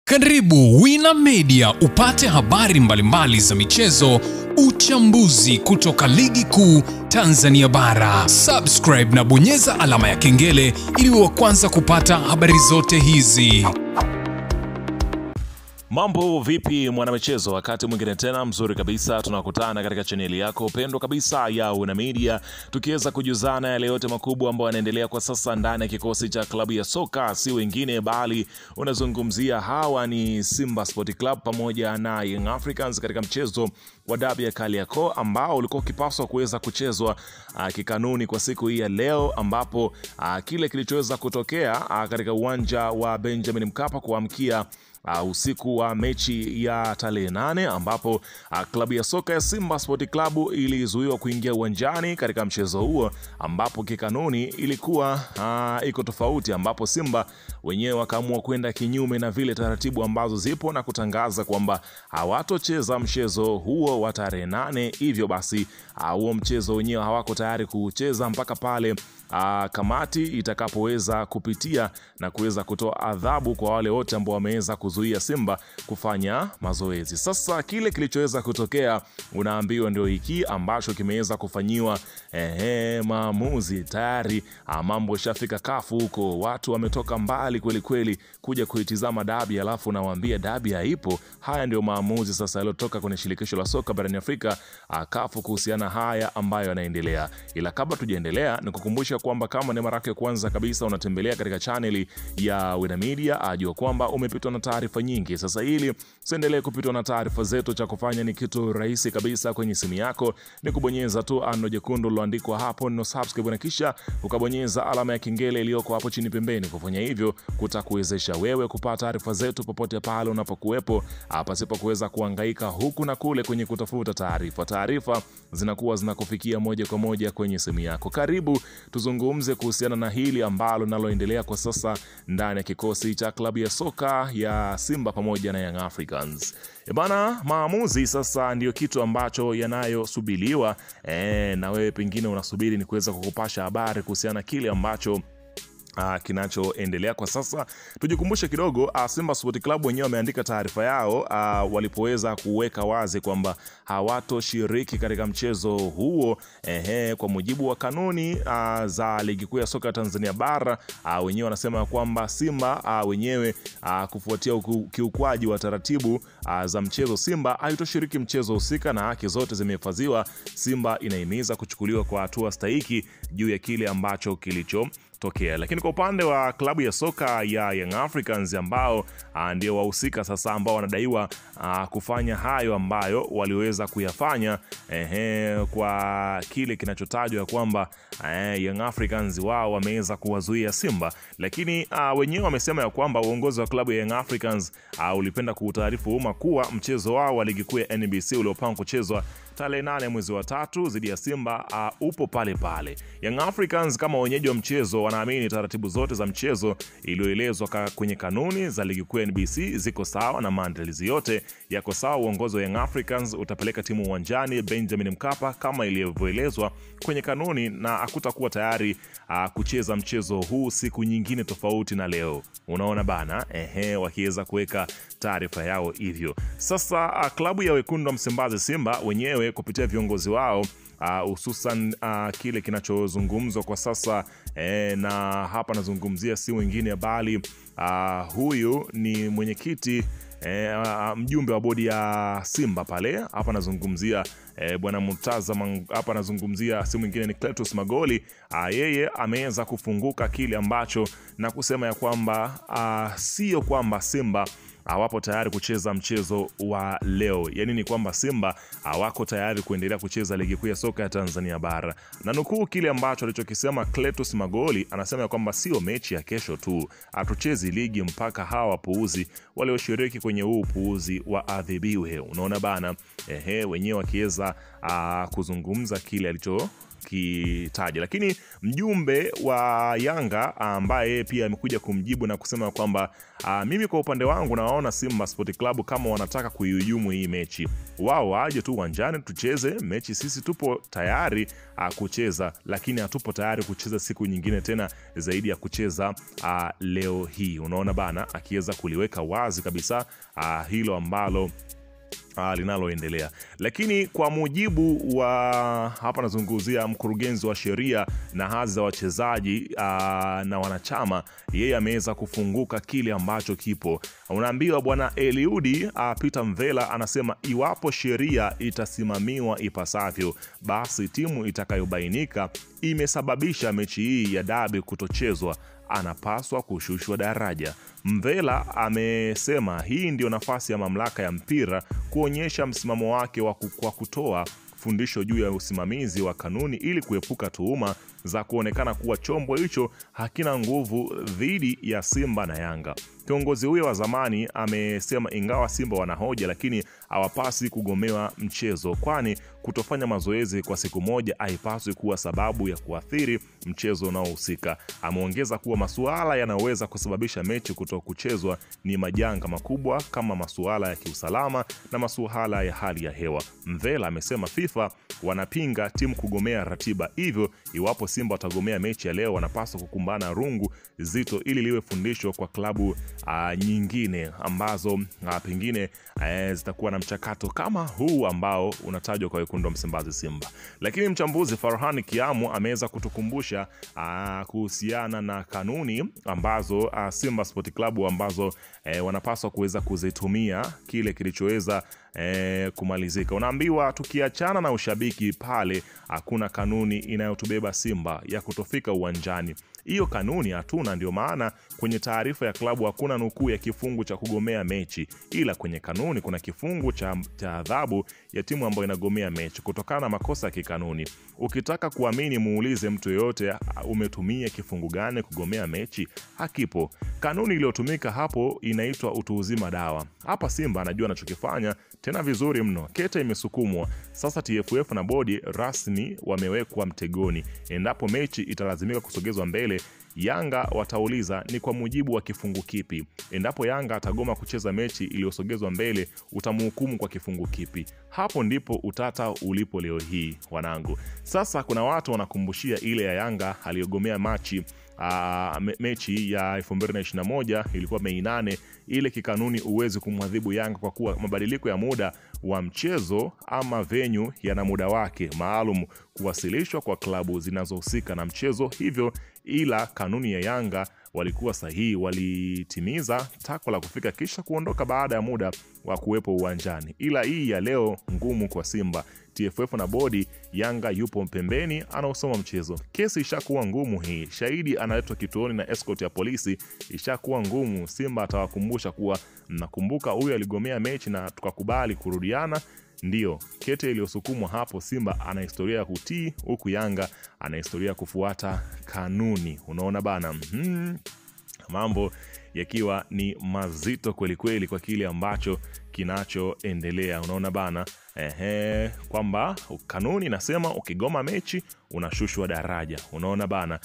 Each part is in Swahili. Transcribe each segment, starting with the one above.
Karibu Wina Media upate habari mbalimbali za michezo, uchambuzi kutoka ligi kuu Tanzania bara. Subscribe na bonyeza alama ya kengele ili uwe wa kwanza kupata habari zote hizi. Mambo vipi mwanamichezo, wakati mwingine tena mzuri kabisa tunakutana katika chaneli yako pendwa kabisa ya Wina Media, tukiweza kujuzana yale yote makubwa ambayo yanaendelea kwa sasa ndani ya kikosi cha klabu ya soka, si wengine bali unazungumzia hawa ni Simba Sport Club pamoja na Young Africans katika mchezo wa dabi ya Kariakoo ambao ulikuwa ukipaswa kuweza kuchezwa kikanuni kwa siku hii ya leo, ambapo kile kilichoweza kutokea katika uwanja wa Benjamin Mkapa kuamkia usiku wa mechi ya tarehe 8 ambapo klabu ya soka ya Simba Sport Club ilizuiwa kuingia uwanjani katika mchezo huo, ambapo kikanuni ilikuwa iko tofauti, ambapo Simba wenyewe wakaamua kwenda kinyume na vile taratibu ambazo zipo na kutangaza kwamba hawatocheza mchezo huo wa tarehe 8. Hivyo basi huo mchezo wenyewe hawako tayari kucheza mpaka pale kamati itakapoweza kupitia na kuweza kutoa adhabu kwa wale wote ambao wameweza kuzuia Simba kufanya mazoezi. Sasa kile kilichoweza kutokea unaambiwa ndio hiki ambacho kimeweza kufanyiwa maamuzi tayari. Mambo shafika kafu huko, watu wametoka mbali kweli kweli kuja kuitizama dabi, alafu nawaambia dabi haipo. Haya ndio maamuzi sasa yaliyotoka kwenye shirikisho la soka barani Afrika kafu kuhusiana haya ambayo yanaendelea. Ila kabla tujaendelea, nikukumbusha kwamba kama ni mara yako ya kwanza kabisa unatembelea katika channel ya Wina Media, ajua kwamba umepitwa na taarifa nyingi. Sasa ili usiendelee kupitwa na taarifa zetu, cha kufanya ni kitu rahisi kabisa kwenye simu yako, ni kubonyeza tu ano jekundu liloandikwa hapo no subscribe, na kisha ukabonyeza alama ya kengele iliyoko hapo chini pembeni. Kufanya hivyo kutakuwezesha wewe kupata taarifa zetu popote pale unapokuwepo, pasipo kuweza kuhangaika huku na kule kwenye kutafuta taarifa. Taarifa zinakuwa zinakufikia moja kwa moja kwenye simu yako. Karibu tuzungumze kuhusiana na hili ambalo naloendelea kwa sasa ndani ya kikosi cha klabu ya soka ya Simba pamoja na Young Africans. Bana, maamuzi sasa ndio kitu ambacho yanayosubiriwa, na wewe pengine unasubiri ni kuweza kukupasha habari kuhusiana na kile ambacho kinachoendelea kwa sasa. Tujikumbushe kidogo, Simba Sport Club wenyewe wameandika taarifa yao walipoweza kuweka wazi kwamba hawatoshiriki katika mchezo huo. Kwa mujibu wa kanuni za ligi kuu ya soka Tanzania bara, wenyewe wanasema kwamba Simba wenyewe kufuatia ukiukwaji wa taratibu za mchezo, Simba haitoshiriki mchezo husika na haki zote zimehifadhiwa. Simba inahimiza kuchukuliwa kwa hatua stahiki juu ya kile ambacho kilichotokea. Lakini kwa upande wa klabu ya soka ya Young Africans ambao ndio wahusika sasa ambao wanadaiwa kufanya hayo ambayo waliweza kuyafanya kwa kile kinachotajwa kwamba Young Africans wao wameweza kuwazuia Simba, lakini wenyewe wamesema ya kwamba uongozi wa klabu ya Young Africans ulipenda kuutaarifu umma kuwa mchezo wao wa ligi kuu ya NBC uliopangwa kuchezwa tarehe 8 mwezi wa 3 dhidi ya Simba upo pale pale. Young Africans kama wenyeji wa mchezo wanaamini taratibu zote za mchezo iliyoelezwa kwenye kanuni za ligi kuu ya NBC ziko sawa na maandalizi yote yako sawa. Uongozi wa Young Africans utapeleka timu uwanjani Benjamin Mkapa kama ilivyoelezwa kwenye kanuni, na hakutakuwa tayari kucheza mchezo huu siku nyingine tofauti na leo. Unaona bana, wakiweza kuweka taarifa yao hivyo. Sasa klabu ya wekundu wa Msimbazi Simba wenyewe kupitia viongozi wao hususan kile kinachozungumzwa kwa sasa, na hapa nazungumzia si wengine bali huyu ni mwenyekiti mjumbe wa bodi ya Simba pale. Hapa nazungumzia bwana Murtaza, hapa nazungumzia si mwingine ni Cletus Magoli. Yeye ameweza kufunguka kile ambacho na kusema ya kwamba sio kwamba Simba hawapo tayari kucheza mchezo wa leo, yani ni kwamba Simba hawako tayari kuendelea kucheza ligi kuu ya soka ya Tanzania bara. Na nukuu kile ambacho alichokisema Cletus Magoli, anasema kwamba sio mechi ya kesho tu, hatuchezi ligi mpaka hawa puuzi walioshiriki kwenye huu puuzi wa adhibiwe. Unaona bana, wenyewe wakiweza kuzungumza kile kukitaja. Lakini mjumbe wa Yanga ambaye pia amekuja kumjibu na kusema kwamba mimi kwa upande wangu nawaona Simba Sport Club kama wanataka kuihujumu hii mechi. Wao waje tu uwanjani tucheze mechi, sisi tupo tayari kucheza, lakini hatupo tayari kucheza siku nyingine tena zaidi ya kucheza leo hii. Unaona bana, akiweza kuliweka wazi kabisa hilo ambalo linaloendelea. Lakini kwa mujibu wa hapa nazungumzia mkurugenzi wa sheria na hadhi za wachezaji na wanachama, yeye ameweza kufunguka kile ambacho kipo. Unaambiwa bwana Eliudi Peter Mvela anasema iwapo sheria itasimamiwa ipasavyo, basi timu itakayobainika imesababisha mechi hii ya dabi kutochezwa anapaswa kushushwa daraja. Mvela amesema hii ndio nafasi ya mamlaka ya mpira kuonyesha msimamo wake wa kutoa fundisho juu ya usimamizi wa kanuni ili kuepuka tuhuma za kuonekana kuwa chombo hicho hakina nguvu dhidi ya Simba na Yanga. Kiongozi huyo wa zamani amesema ingawa Simba wanahoja, lakini hawapasi kugomewa mchezo, kwani kutofanya mazoezi kwa siku moja haipaswi kuwa sababu ya kuathiri mchezo unaohusika. Ameongeza kuwa masuala yanaweza kusababisha mechi kutokuchezwa ni majanga makubwa kama masuala ya kiusalama na masuala ya hali ya hewa. Mvela amesema FIFA wanapinga timu kugomea ratiba, hivyo iwapo Simba watagomea mechi ya leo wanapaswa kukumbana rungu zito ili liwe fundisho kwa klabu nyingine ambazo pengine zitakuwa na mchakato kama huu ambao unatajwa kwa wekundu wa Msimbazi Simba. Lakini mchambuzi Farhan Kiamu ameweza kutukumbusha kuhusiana na kanuni ambazo Simba Sport Club ambazo wanapaswa kuweza kuzitumia kile kilichoweza kumalizika. Unaambiwa tukiachana na ushabiki pale, hakuna kanuni inayotubeba Simba ya kutofika uwanjani. Hiyo kanuni hatuna, ndio maana kwenye taarifa ya klabu hakuna nukuu ya kifungu cha kugomea mechi, ila kwenye kanuni kuna kifungu cha adhabu ya timu ambayo inagomea mechi kutokana na makosa ya kikanuni. Ukitaka kuamini muulize mtu yoyote umetumia kifungu gani kugomea mechi, hakipo. Kanuni iliyotumika hapo inaitwa utu uzima dawa. Hapa Simba anajua anachokifanya tena vizuri mno. Kete imesukumwa. Sasa TFF na bodi rasmi wamewekwa mtegoni. Endapo mechi italazimika kusogezwa mbele, Yanga watauliza ni kwa mujibu wa kifungu kipi. Endapo Yanga atagoma kucheza mechi iliyosogezwa mbele, utamhukumu kwa kifungu kipi? Hapo ndipo utata ulipo leo hii wanangu. Sasa kuna watu wanakumbushia ile ya Yanga aliyogomea mechi ya 2021 ilikuwa Mei 8. Ile kikanuni uwezi kumwadhibu Yanga kwa kuwa mabadiliko ya muda wa mchezo ama venue yana muda wake maalum kuwasilishwa kwa klabu zinazohusika na mchezo, hivyo ila kanuni ya Yanga walikuwa sahihi, walitimiza takwa la kufika kisha kuondoka baada ya muda wa kuwepo uwanjani. Ila hii ya leo ngumu kwa Simba. TFF na bodi, Yanga yupo pembeni anaosoma mchezo. Kesi ishakuwa ngumu hii. Shahidi analetwa kituoni na escort ya polisi, ishakuwa ngumu. Simba atawakumbusha kuwa mnakumbuka huyu aligomea mechi na tukakubali kurudiana. Ndio, kete iliyosukumwa hapo. Simba ana historia ya kutii, huku Yanga ana historia ya kufuata kanuni. Unaona bana, mambo yakiwa ni mazito kweli kweli kwa kile ambacho kinachoendelea. Unaona bana, kwamba kanuni inasema ukigoma mechi unashushwa daraja. Unaona bana,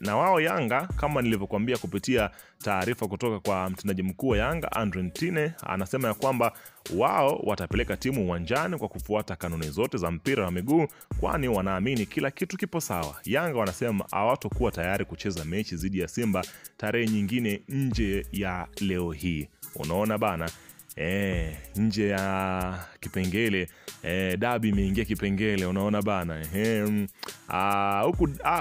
na wao Yanga kama nilivyokuambia kupitia taarifa kutoka kwa mtendaji mkuu wa Yanga Andre Ntine, anasema ya kwamba wao watapeleka timu uwanjani kwa kufuata kanuni zote za mpira wa miguu, kwani wanaamini kila kitu kipo sawa. Yanga wanasema hawatakuwa tayari kucheza mechi dhidi ya Simba tarehe nyingine nje ya leo hii. Unaona bana, nje ya kipengele, dabi imeingia kipengele. Unaona bana,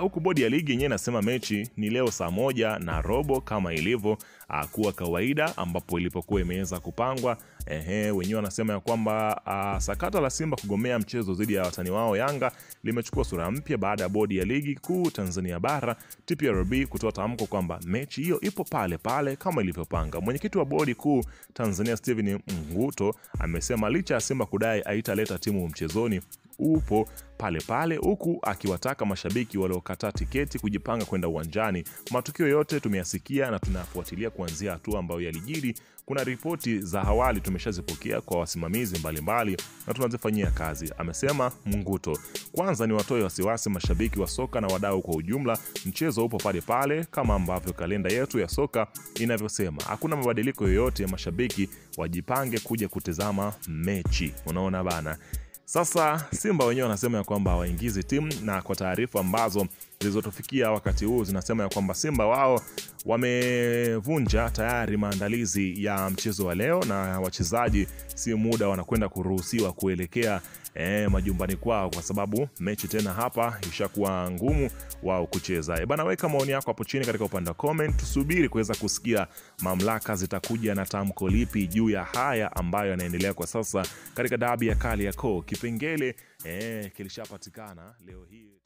huku bodi ya ligi yenyewe nasema mechi ni leo saa 1:15 kama ilivyo kuwa kawaida ambapo ilipokuwa imeweza kupangwa. Wenyewe wanasema ya kwamba sakata la Simba kugomea mchezo dhidi ya watani wao Yanga limechukua sura mpya baada ya bodi ya ligi kuu Tanzania bara TPLB kutoa tamko kwamba mechi hiyo ipo pale pale kama ilivyopanga. Mwenyekiti wa bodi kuu Tanzania Steven Mguto amesema licha ya Simba kudai haitaleta timu mchezoni, upo pale pale, huku akiwataka mashabiki waliokata tiketi kujipanga kwenda uwanjani. Matukio yote tumeyasikia na tunafuatilia kuanzia hatua ambayo yalijiri. Kuna ripoti za awali tumeshazipokea kwa wasimamizi mbalimbali na tunazifanyia kazi, amesema Munguto. Kwanza ni watoe wasiwasi mashabiki wa soka na wadau kwa ujumla. Mchezo upo pale pale kama ambavyo kalenda yetu ya soka inavyosema. Hakuna mabadiliko yoyote ya mashabiki, wajipange kuja kutazama mechi. Unaona bana. Sasa Simba wenyewe wanasema ya kwamba hawaingizi timu, na kwa taarifa ambazo zilizotufikia wakati huu zinasema ya kwamba Simba wao wamevunja tayari maandalizi ya mchezo wa leo, na wachezaji si muda wanakwenda kuruhusiwa kuelekea majumbani kwao, kwa sababu mechi tena hapa ishakuwa ngumu wao kucheza. Bana, weka maoni yako hapo chini katika upande wa comment. Tusubiri kuweza kusikia mamlaka zitakuja na tamko lipi juu ya haya ambayo yanaendelea kwa sasa katika dabi ya Kariakoo. Kipengele kilishapatikana leo hii.